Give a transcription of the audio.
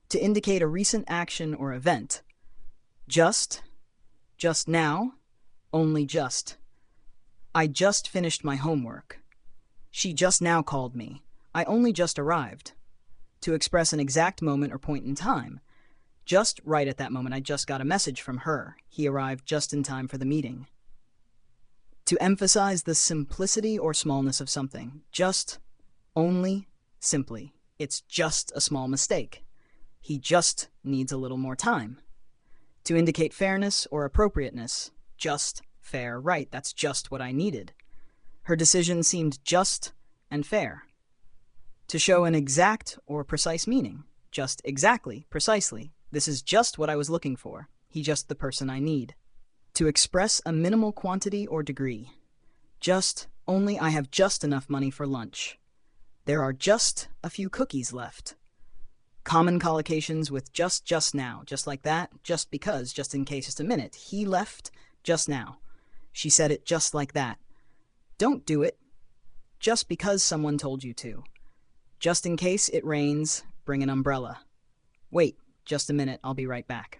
To indicate a recent action or event. Just now, only just. I just finished my homework. She just now called me. I only just arrived. To express an exact moment or point in time. Just right at that moment, I just got a message from her. He arrived just in time for the meeting. To emphasize the simplicity or smallness of something. Just, only, simply. It's just a small mistake. He just needs a little more time. To indicate fairness or appropriateness. Just, fair, right. That's just what I needed. Her decision seemed just and fair. To show an exact or precise meaning. Just, exactly, precisely. This is just what I was looking for. He's just the person I need. To express a minimal quantity or degree. Just, only I have just enough money for lunch. There are just a few cookies left. Common collocations with just now, just like that, just because, just in case, just a minute. He left just now. She said it just like that. Don't do it just because someone told you to. Just in case it rains, bring an umbrella. Wait just a minute, I'll be right back.